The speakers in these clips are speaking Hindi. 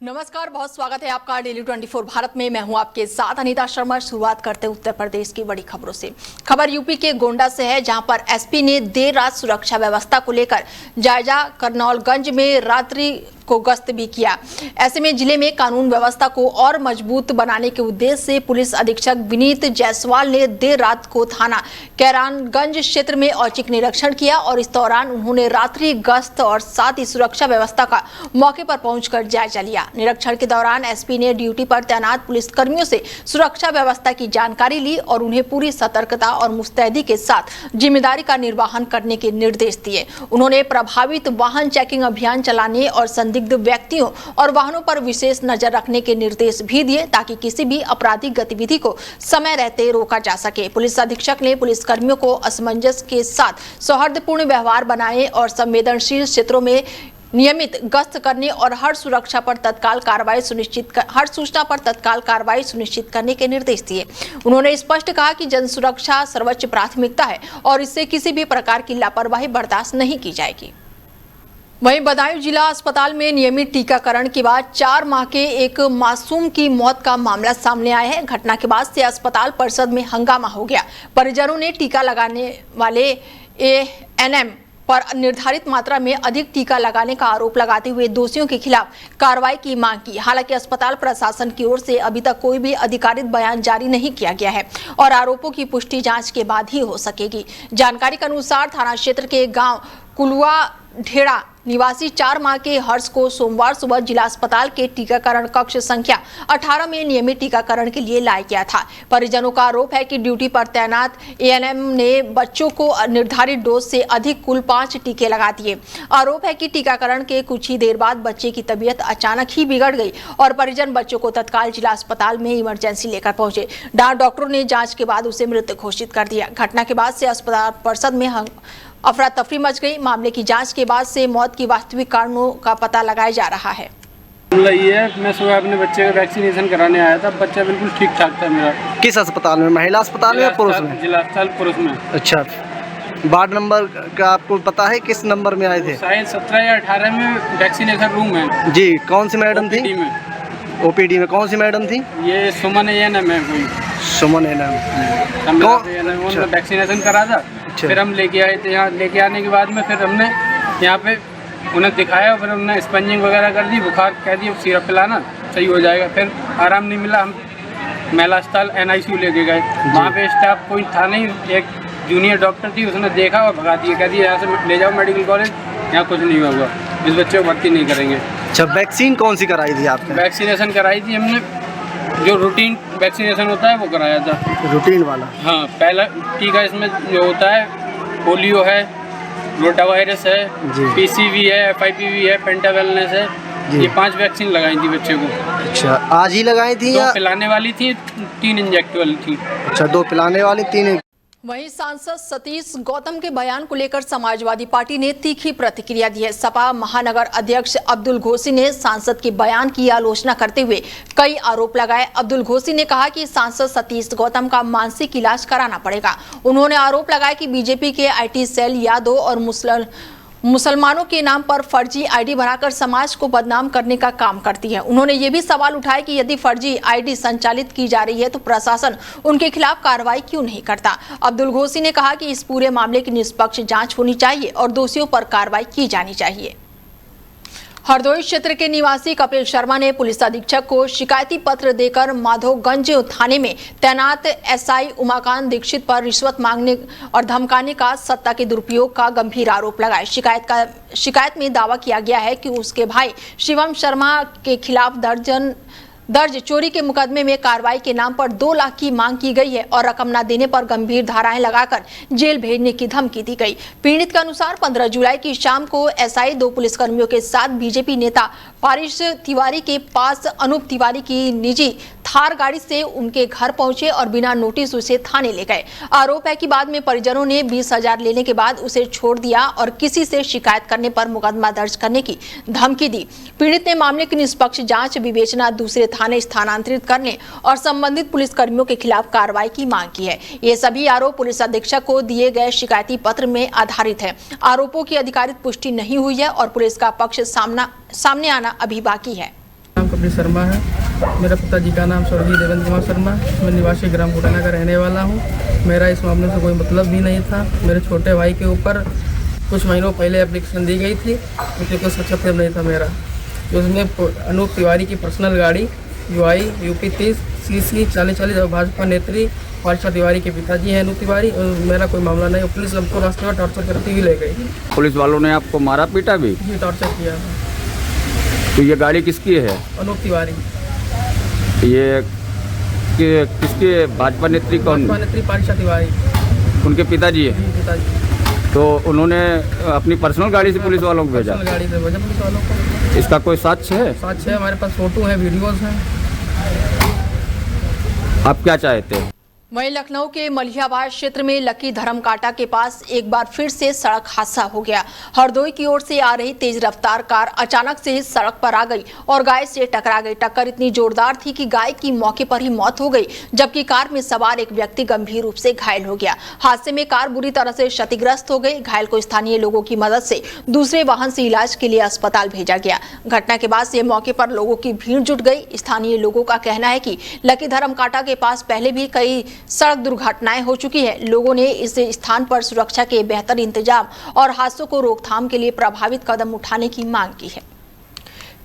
नमस्कार, बहुत स्वागत है आपका डेली 24 भारत में। मैं हूं आपके साथ अनीता शर्मा। शुरुआत करते हैं उत्तर प्रदेश की बड़ी खबरों से। खबर यूपी के गोंडा से है, जहां पर एसपी ने देर रात सुरक्षा व्यवस्था को लेकर जायजा करनौलगंज में रात्रि को गश्त भी किया। ऐसे में जिले में कानून व्यवस्था को और मजबूत बनाने के उद्देश्य से पुलिस अधीक्षक विनीत जायसवाल ने देर रात को थाना कैरानगंज क्षेत्र में औचक निरीक्षण किया और इस दौरान उन्होंने रात्रि गश्त और साथ ही सुरक्षा व्यवस्था का मौके पर पहुंचकर जायजा लिया। निरीक्षण के दौरान एसपी ने ड्यूटी पर तैनात पुलिसकर्मियों से सुरक्षा व्यवस्था की जानकारी ली और उन्हें पूरी सतर्कता और मुस्तैदी के साथ जिम्मेदारी का निर्वहन करने के निर्देश दिए। उन्होंने प्रभावित वाहन चेकिंग अभियान चलाने और संदिग्ध व्यक्तियों और वाहनों पर विशेष नजर रखने के निर्देश भी दिए, ताकि किसी भी आपराधिक गतिविधि को समय रहते रोका जा सके। पुलिस अधीक्षक ने पुलिसकर्मियों को असमंजस के साथ सौहार्दपूर्ण व्यवहार बनाए और संवेदनशील क्षेत्रों में नियमित गश्त करने और हर सूचना पर तत्काल कार्रवाई सुनिश्चित करने के निर्देश दिए। उन्होंने स्पष्ट कहा कि जन सुरक्षा सर्वोच्च प्राथमिकता है और इससे किसी भी प्रकार की लापरवाही बर्दाश्त नहीं की जाएगी। वहीं बदायूं जिला अस्पताल में नियमित टीकाकरण के बाद 4 माह के एक मासूम की मौत का मामला सामने आया है। घटना के बाद से अस्पताल परिसर में हंगामा हो गया। परिजनों ने टीका लगाने वाले एएनएम पर निर्धारित मात्रा में अधिक टीका लगाने का आरोप लगाते हुए दोषियों के खिलाफ कार्रवाई की मांग की। हालांकि अस्पताल प्रशासन की ओर से अभी तक कोई भी अधिकारित बयान जारी नहीं किया गया है और आरोपों की पुष्टि जांच के बाद ही हो सकेगी। जानकारी के अनुसार थाना क्षेत्र के गांव कुलवा ढेड़ा निवासी 4 माह के हर्ष को सोमवार सुबह जिला अस्पताल के टीकाकरण कक्ष संख्या 18 में नियमित टीकाकरण के लिए लाया गया था। परिजनों का आरोप है कि ड्यूटी पर तैनात एएनएम ने बच्चों को निर्धारित डोज से अधिक कुल 5 टीके लगा दिए। आरोप है कि टीकाकरण के कुछ ही देर बाद बच्चे की तबीयत अचानक ही बिगड़ गई और परिजन बच्चों को तत्काल जिला अस्पताल में इमरजेंसी लेकर पहुंचे। डॉक्टरों ने जाँच के बाद उसे मृत घोषित कर दिया। घटना के बाद से अस्पताल परिसर में अफरा तफरी मच गई। मामले की जांच के बाद से मौत की वास्तविक कारणों का पता लगाया जा रहा है। ये मैं सुबह अपने बच्चे का वैक्सीनेशन कराने आया था। बच्चा बिल्कुल ठीक ठाक था मेरा। किस अस्पताल में? महिला अस्पताल में या पुरुष में? जिला अस्पताल पुरुष में। अच्छा, वार्ड नंबर का आपको पता है? किस नंबर में आए थे? शायद 17 या 18 में वैक्सीनेशन रूम है जी। कौन सी मैडम थी? ओपीडी में कौन सी मैडम थी? ये सुमन एएनएम है कोई। सुमन एएनएम कौन वैक्सीनेशन करा था। फिर हम लेके आए थे। यहाँ लेके आने के बाद में फिर हमने यहाँ पे उन्हें दिखाया, फिर हमने स्पंजिंग वगैरह कर दी, बुखार कह दी, सिरप पिलाना सही हो जाएगा। फिर आराम नहीं मिला, हम महिला अस्पताल NICU लेके गए। वहाँ पे स्टाफ कोई था नहीं, एक जूनियर डॉक्टर थी, उसने देखा और भगा दिया, कह दिया यहाँ से ले जाओ मेडिकल कॉलेज, यहाँ कुछ नहीं होगा, इस बच्चे को भर्ती नहीं करेंगे। अच्छा, वैक्सीन कौन सी कराई थी आपने? वैक्सीनेशन कराई थी हमने, जो रूटीन वैक्सीनेशन होता है वो कराया था। रूटीन वाला? हाँ, पहला टीका इसमें जो होता है पोलियो है, रोटा वायरस है, PCV है, FIPV है, पेंटावेलनेस है। ये 5 वैक्सीन लगाई थी बच्चे को। अच्छा, आज ही लगाई थी? 2 पिलाने वाली थी, 3 इंजेक्टेबल थी। अच्छा, 2 पिलाने वाली, 3। वहीं सांसद सतीश गौतम के बयान को लेकर समाजवादी पार्टी ने तीखी प्रतिक्रिया दी है। सपा महानगर अध्यक्ष अब्दुल घोसी ने सांसद के बयान की आलोचना करते हुए कई आरोप लगाए। अब्दुल घोसी ने कहा कि सांसद सतीश गौतम का मानसिक इलाज कराना पड़ेगा। उन्होंने आरोप लगाया कि बीजेपी के IT सेल यादव और मुसलमानों के नाम पर फर्जी ID बनाकर समाज को बदनाम करने का काम करती है। उन्होंने ये भी सवाल उठाया कि यदि फर्जी ID संचालित की जा रही है तो प्रशासन उनके खिलाफ कार्रवाई क्यों नहीं करता। अब्दुल घोसी ने कहा कि इस पूरे मामले की निष्पक्ष जांच होनी चाहिए और दोषियों पर कार्रवाई की जानी चाहिए। हरदोई क्षेत्र के निवासी कपिल शर्मा ने पुलिस अधीक्षक को शिकायती पत्र देकर माधोगंज थाने में तैनात SI उमाकांत दीक्षित पर रिश्वत मांगने और धमकाने का सत्ता के दुरुपयोग का गंभीर आरोप लगाया। शिकायत में दावा किया गया है कि उसके भाई शिवम शर्मा के खिलाफ दर्ज चोरी के मुकदमे में कार्रवाई के नाम पर 2 लाख की मांग की गई है और रकम न देने पर गंभीर धाराएं लगाकर जेल भेजने की धमकी दी गई। पीड़ित के अनुसार 15 जुलाई की शाम को SI 2 पुलिसकर्मियों के साथ बीजेपी नेता पारिश तिवारी के पास अनूप तिवारी की निजी थार गाड़ी से उनके घर पहुंचे और बिना नोटिस उसे थाने ले गए। आरोप है कि बाद में परिजनों ने 20,000 लेने के बाद उसे छोड़ दिया और किसी से शिकायत करने पर मुकदमा दर्ज करने की धमकी दी। पीड़ित ने मामले की निष्पक्ष जांच विवेचना दूसरे थाने स्थानांतरित करने और संबंधित पुलिसकर्मियों के खिलाफ कार्रवाई की मांग की है। ये सभी आरोप पुलिस अधीक्षक को दिए गए शिकायती पत्र में आधारित है। आरोपों की अधिकारित पुष्टि नहीं हुई है और पुलिस का पक्ष सामने आना अभी बाकी है। नाम कपिल शर्मा है। मेरा पिताजी का नाम स्वर्गीय देवेंद्र कुमार शर्मा। मैं निवासी ग्राम घोटाना का रहने वाला हूँ। मेरा इस मामले से कोई मतलब भी नहीं था। मेरे छोटे भाई के ऊपर कुछ महीनों पहले एप्लीकेशन दी गई थी, उसमें कोई हस्तक्षेप नहीं था मेरा। उसमें अनूप तिवारी की पर्सनल गाड़ी UI UP 30 CC 4040 और भाजपा नेत्री वर्षा तिवारी के पिताजी हैं अनूप तिवारी, और मेरा कोई मामला नहीं। पुलिस हमको रास्ते में टॉर्चर करती हुई ले गई। पुलिस वालों ने आपको मारा पीटा भी? जी, टॉर्चर किया। तो ये गाड़ी किसकी है? अनूप तिवारी। ये किसके? भाजपा नेत्री कौन? भाजपा नेत्री वर्षा तिवारी, उनके पिताजी है। जी, पिताजी। तो उन्होंने अपनी पर्सनल गाड़ी से पुलिस वालों को भेजा? पर्सनल गाड़ी से भेजा पुलिस वालों को। इसका कोई साक्ष्य है? साक्ष्य है, हमारे पास फोटो है, वीडियोस हैं। आप क्या चाहते हैं? वहीं लखनऊ के मलिहाबाद क्षेत्र में लकी धर्मकांटा के पास एक बार फिर से सड़क हादसा हो गया। हरदोई की ओर से आ रही तेज रफ्तार कार अचानक से ही सड़क पर आ गई और गाय से टकरा गई। टक्कर इतनी जोरदार थी कि गाय की मौके पर ही मौत हो गई, जबकि कार में सवार एक व्यक्ति गंभीर रूप से घायल हो गया। हादसे में कार बुरी तरह से क्षतिग्रस्त हो गई। घायल को स्थानीय लोगों की मदद से दूसरे वाहन से इलाज के लिए अस्पताल भेजा गया। घटना के बाद से मौके पर लोगों की भीड़ जुट गई। स्थानीय लोगों का कहना है कि लकी धर्मकांटा के पास पहले भी कई सड़क दुर्घटनाएं हो चुकी है। लोगों ने इस स्थान पर सुरक्षा के बेहतर इंतजाम और हादसों को रोकथाम के लिए प्रभावित कदम उठाने की मांग की है।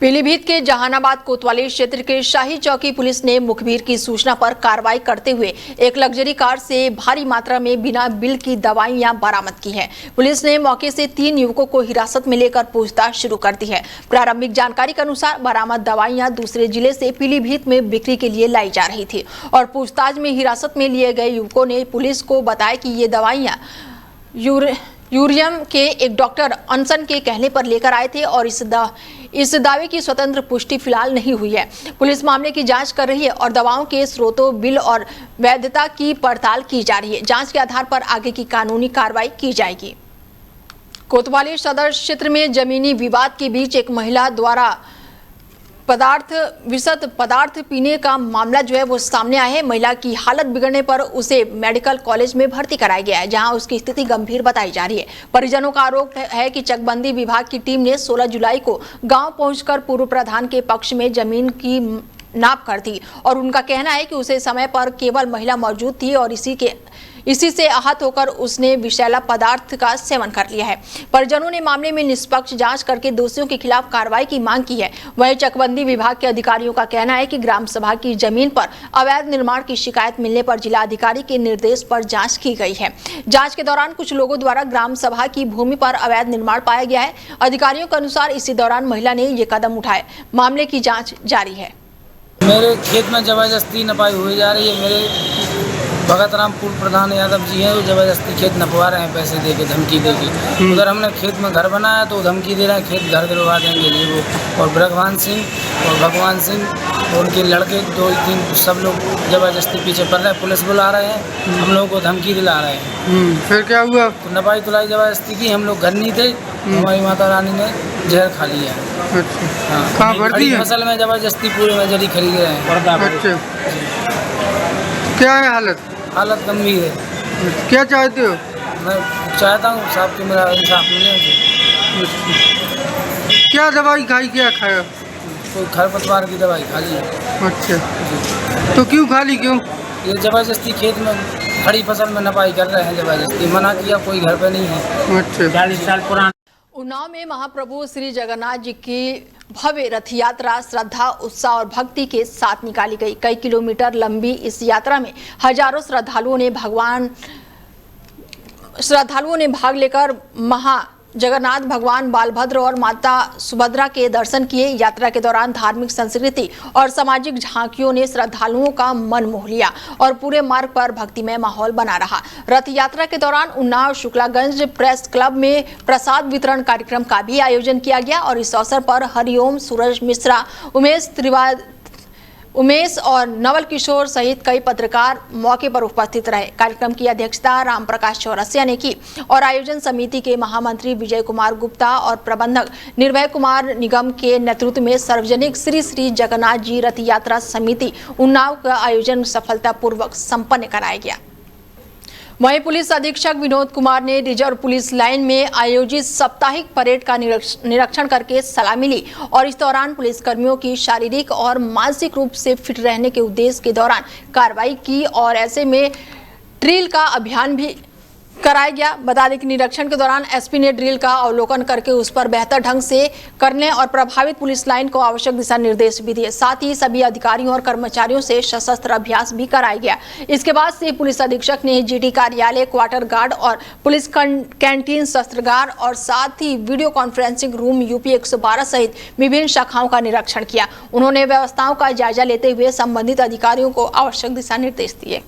पीलीभीत के जहानाबाद कोतवाली क्षेत्र के शाही चौकी पुलिस ने मुखबिर की सूचना पर कार्रवाई करते हुए एक लग्जरी कार से भारी मात्रा में बिना बिल की दवाइयां बरामद की हैं। पुलिस ने मौके से 3 युवकों को हिरासत में लेकर पूछताछ शुरू कर दी है। प्रारंभिक जानकारी के अनुसार बरामद दवाइयां दूसरे जिले से पीलीभीत में बिक्री के लिए लाई जा रही थी और पूछताछ में हिरासत में लिए गए युवकों ने पुलिस को बताया कि ये दवाइयां यूरियम के एक डॉक्टर अनसन के कहने पर लेकर आए थे और इस दावे की स्वतंत्र पुष्टि फिलहाल नहीं हुई है। पुलिस मामले की जांच कर रही है और दवाओं के स्रोतों, बिल और वैधता की पड़ताल की जा रही है। जांच के आधार पर आगे की कानूनी कार्रवाई की जाएगी। कोतवाली सदर क्षेत्र में जमीनी विवाद के बीच एक महिला द्वारा विषद पदार्थ पीने का मामला जो है वो सामने आया है। महिला की हालत बिगड़ने पर उसे मेडिकल कॉलेज में भर्ती कराया गया है, जहां उसकी स्थिति गंभीर बताई जा रही है। परिजनों का आरोप है कि चकबंदी विभाग की टीम ने 16 जुलाई को गांव पहुंचकर पूर्व प्रधान के पक्ष में जमीन की नाप कर दी और उनका कहना है कि उसे समय पर केवल महिला मौजूद थी और इसी से आहत होकर उसने विषैला पदार्थ का सेवन कर लिया है। परिजनों ने मामले में निष्पक्ष जांच करके दोषियों के खिलाफ कार्रवाई की मांग की है। वहीं चकबंदी विभाग के अधिकारियों का कहना है कि ग्राम सभा की जमीन पर अवैध निर्माण की शिकायत मिलने पर जिला अधिकारी के निर्देश पर जांच की गई है। जांच के दौरान कुछ लोगों द्वारा ग्राम सभा की भूमि पर अवैध निर्माण पाया गया है। अधिकारियों के अनुसार इसी दौरान महिला ने ये कदम उठाए। मामले की जाँच जारी है। मेरे खेत में जबरदस्ती नपाई हुई जा रही है। मेरे भगत राम पूर्व प्रधान यादव जी हैं, वो जबरदस्ती खेत नपवा रहे हैं, पैसे देके, धमकी देके। उधर हमने खेत में घर बनाया तो धमकी दे रहे हैं खेत घर दिलवा देंगे जी वो। और ब्रघवान सिंह और भगवान सिंह और उनके लड़के 2-3 सब लोग जबरदस्ती पीछे पड़ रहे हैं। पुलिस बुला रहे हैं, हम लोगों को धमकी दिला रहे हैं। फिर क्या हुआ? तो नपाई तुलाई जबरदस्ती की। हम लोग घर नहीं थे, हमारी माता रानी ने जहर खा लिया। अच्छा, कहाँ भर्ती है? फसल में जबरदस्ती पूरे में जड़ी खरीद रहे हैं। अच्छा, क्या है हालत? हालत गंभीर है। क्या चाहते हो? मैं चाहता हूँ साहब कि मेरा इंसाफ मिले मुझे। क्या दवाई खाई, क्या खाया? कोई खरपतवार की दवाई खा ली है। अच्छा, तो क्यों खाली, क्यों? ये जबरदस्ती खेत में खड़ी फसल में नपाई कर रहे हैं, जबरदस्ती मना किया, कोई घर पे नहीं है। अच्छा, 40 साल पुराना। उन्नाव में महाप्रभु श्री जगन्नाथ जी की भव्य रथ यात्रा श्रद्धा, उत्साह और भक्ति के साथ निकाली गई। कई किलोमीटर लंबी इस यात्रा में हजारों श्रद्धालुओं ने भाग लेकर जगन्नाथ भगवान बालभद्र और माता सुभद्रा के दर्शन किए। यात्रा के दौरान धार्मिक, संस्कृति और सामाजिक झांकियों ने श्रद्धालुओं का मन मोह लिया और पूरे मार्ग पर भक्तिमय माहौल बना रहा। रथ यात्रा के दौरान उन्नाव शुक्लागंज प्रेस क्लब में प्रसाद वितरण कार्यक्रम का भी आयोजन किया गया और इस अवसर पर हरिओम, सूरज मिश्रा, उमेश और नवल किशोर सहित कई पत्रकार मौके पर उपस्थित रहे। कार्यक्रम की अध्यक्षता राम प्रकाश चौरसिया ने की और आयोजन समिति के महामंत्री विजय कुमार गुप्ता और प्रबंधक निर्भय कुमार निगम के नेतृत्व में सार्वजनिक श्री श्री जगन्नाथ जी रथ यात्रा समिति उन्नाव का आयोजन सफलतापूर्वक संपन्न कराया गया। वहीं पुलिस अधीक्षक विनोद कुमार ने रिजर्व पुलिस लाइन में आयोजित साप्ताहिक परेड का निरीक्षण करके सलामी ली और इस दौरान पुलिस कर्मियों की शारीरिक और मानसिक रूप से फिट रहने के उद्देश्य के दौरान कार्रवाई की और ऐसे में ड्रिल का अभियान भी कराया गया। बता दें कि निरीक्षण के दौरान एसपी ने ड्रिल का अवलोकन करके उस पर बेहतर ढंग से करने और प्रभावित पुलिस लाइन को आवश्यक दिशा निर्देश भी दिए। साथ ही सभी अधिकारियों और कर्मचारियों से सशस्त्र अभ्यास भी कराया गया। इसके बाद से पुलिस अधीक्षक ने जीटी कार्यालय, क्वार्टर गार्ड और पुलिस कैंटीन, शस्त्रागार और साथ ही वीडियो कॉन्फ्रेंसिंग रूम यूपी 112 सहित विभिन्न शाखाओं का निरीक्षण किया। उन्होंने व्यवस्थाओं का जायजा लेते हुए संबंधित अधिकारियों को आवश्यक दिशा निर्देश दिए।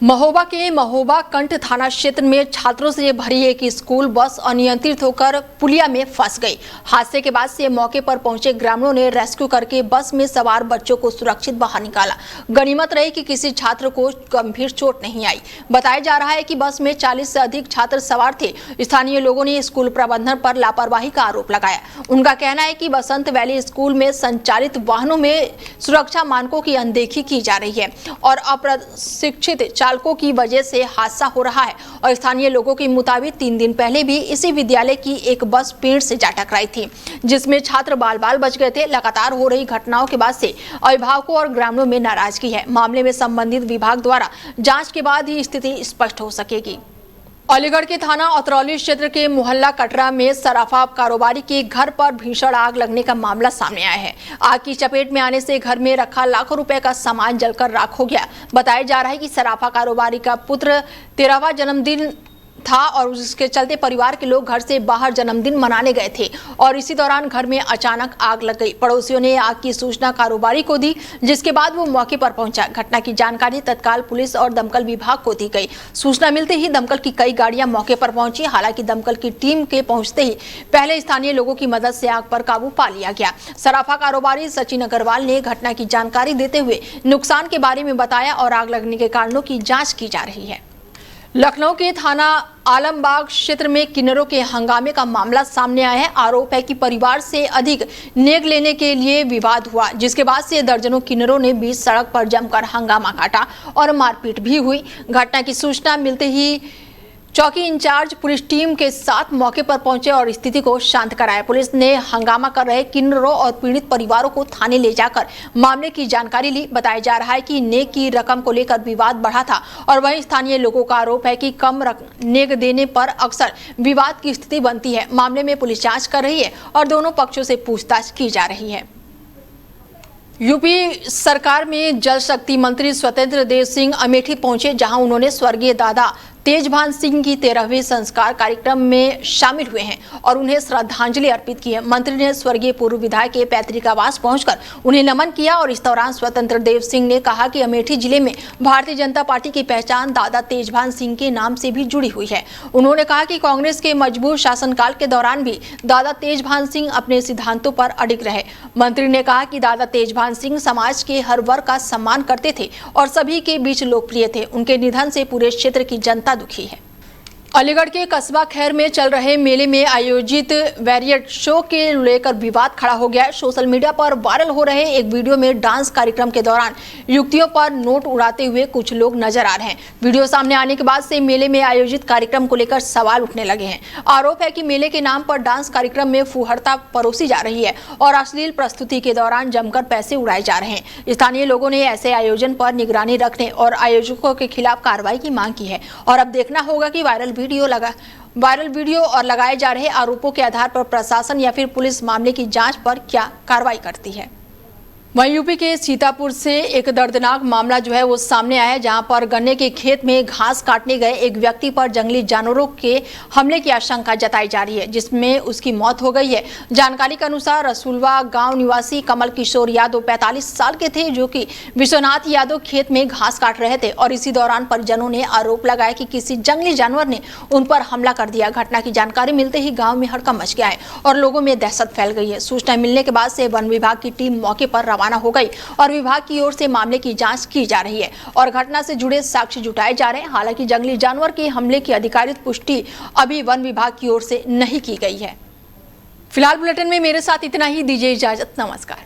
महोबा के महोबा कंठ थाना क्षेत्र में छात्रों से भरी एक स्कूल बस अनियंत्रित होकर पुलिया में फंस गई। हादसे के बाद से मौके पर पहुंचे ग्रामीणों ने रेस्क्यू करके बस में सवार बच्चों को सुरक्षित बाहर निकाला। गनीमत रही कि किसी छात्र को गंभीर चोट नहीं आई। बताया जा रहा है कि बस में 40 से अधिक छात्र सवार थे। स्थानीय लोगों ने स्कूल प्रबंधन पर लापरवाही का आरोप लगाया। उनका कहना है कि बसंत वैली स्कूल में संचालित वाहनों में सुरक्षा मानकों की अनदेखी की जा रही है और अप्रशिक्षित चालकों की वजह से हादसा हो रहा है। और स्थानीय लोगों के मुताबिक 3 दिन पहले भी इसी विद्यालय की एक बस पेड़ से जा टकराई थी, जिसमें छात्र बाल बाल बच गए थे। लगातार हो रही घटनाओं के बाद से अभिभावकों और ग्रामीणों में नाराजगी है। मामले में संबंधित विभाग द्वारा जांच के बाद ही स्थिति स्पष्ट हो सकेगी। अलीगढ़ के थाना अतरौली क्षेत्र के मोहल्ला कटरा में सराफा कारोबारी के घर पर भीषण आग लगने का मामला सामने आया है। आग की चपेट में आने से घर में रखा लाखों रुपए का सामान जलकर राख हो गया। बताया जा रहा है कि सराफा कारोबारी का पुत्र 13वां जन्मदिन था और उसके चलते परिवार के लोग घर से बाहर जन्मदिन मनाने गए थे और इसी दौरान घर में अचानक आग लग गई। पड़ोसियों ने आग की सूचना कारोबारी को दी, जिसके बाद वो मौके पर पहुंचा। घटना की जानकारी तत्काल पुलिस और दमकल विभाग को दी गई। सूचना मिलते ही दमकल की कई गाड़ियां मौके पर पहुंची। हालांकि दमकल की टीम के पहुंचते ही पहले स्थानीय लोगों की मदद से आग पर काबू पा लिया गया। सराफा कारोबारी सचिन अग्रवाल ने घटना की जानकारी देते हुए नुकसान के बारे में बताया और आग लगने के कारणों की जाँच की जा रही है। लखनऊ के थाना आलमबाग क्षेत्र में किन्नरों के हंगामे का मामला सामने आया है। आरोप है कि परिवार से अधिक नेग लेने के लिए विवाद हुआ, जिसके बाद से दर्जनों किन्नरों ने बीच सड़क पर जमकर हंगामा काटा और मारपीट भी हुई। घटना की सूचना मिलते ही चौकी इंचार्ज पुलिस टीम के साथ मौके पर पहुंचे और स्थिति को शांत कराया। पुलिस ने हंगामा कर रहे किन्नरों और पीड़ित परिवारों को थाने ले जाकर मामले की जानकारी ली। बताया जा रहा है कि नेग की रकम को लेकर विवाद बढ़ा था और वहीं स्थानीय लोगों का आरोप है कि कम नेग देने पर अक्सर विवाद की स्थिति बनती है। मामले में पुलिस जांच कर रही है और दोनों पक्षों से पूछताछ की जा रही है। यूपी सरकार में जल शक्ति मंत्री स्वतंत्र देव सिंह अमेठी पहुंचे, जहां उन्होंने स्वर्गीय दादा तेजभान सिंह की 13वें संस्कार कार्यक्रम में शामिल हुए हैं और उन्हें श्रद्धांजलि अर्पित की है। मंत्री ने स्वर्गीय पूर्व विधायक के पैतृक आवास पहुंचकर उन्हें नमन किया और इस दौरान स्वतंत्र देव सिंह ने कहा कि अमेठी जिले में भारतीय जनता पार्टी की पहचान दादा तेजभान सिंह के नाम से भी जुड़ी हुई है। उन्होंने कहा कि कांग्रेस के मजबूर शासनकाल के दौरान भी दादा तेजभान सिंह अपने सिद्धांतों पर अडिग रहे। मंत्री ने कहा कि दादा तेजभान सिंह समाज के हर वर्ग का सम्मान करते थे और सभी के बीच लोकप्रिय थे। उनके निधन से पूरे क्षेत्र की जनता दुखी है। अलीगढ़ के कस्बा खैर में चल रहे मेले में आयोजित वैरिएट शो के लेकर विवाद खड़ा हो गया है। सोशल मीडिया पर वायरल हो रहे एक वीडियो में डांस कार्यक्रम के दौरान युवतियों पर नोट उड़ाते हुए कुछ लोग नजर आ रहे हैं। वीडियो सामने आने के बाद से मेले में आयोजित कार्यक्रम को लेकर सवाल उठने लगे हैं। आरोप है कि मेले के नाम पर डांस कार्यक्रम में फुहड़ता परोसी जा रही है और अश्लील प्रस्तुति के दौरान जमकर पैसे उड़ाए जा रहे हैं। स्थानीय लोगों ने ऐसे आयोजन पर निगरानी रखने और आयोजकों के खिलाफ कार्रवाई की मांग की है और अब देखना होगा कि वायरल वीडियो और लगाए जा रहे आरोपों के आधार पर प्रशासन या फिर पुलिस मामले की जांच पर क्या कार्रवाई करती है। वहीं यूपी के सीतापुर से एक दर्दनाक मामला जो है वो सामने आया है, जहां पर गन्ने के खेत में घास काटने गए एक व्यक्ति पर जंगली जानवरों के हमले की आशंका जताई जा रही है, जिसमें उसकी मौत हो गई है। जानकारी के अनुसार रसूलवा गांव निवासी कमल किशोर यादव 45 साल के थे, जो कि विश्वनाथ यादव खेत में घास काट रहे थे और इसी दौरान परिजनों ने आरोप लगाया कि किसी जंगली जानवर ने उन पर हमला कर दिया। घटना की जानकारी मिलते ही गाँव में हड़कंप मच गया है और लोगों में दहशत फैल गई है। सूचना मिलने के बाद से वन विभाग की टीम मौके पर रवाना हो गई और विभाग की ओर से मामले की जांच की जा रही है और घटना से जुड़े साक्ष्य जुटाए जा रहे हैं। हालांकि जंगली जानवर के हमले की अधिकारित पुष्टि अभी वन विभाग की ओर से नहीं की गई है। फिलहाल बुलेटिन में मेरे साथ इतना ही। दीजिए इजाजत। नमस्कार।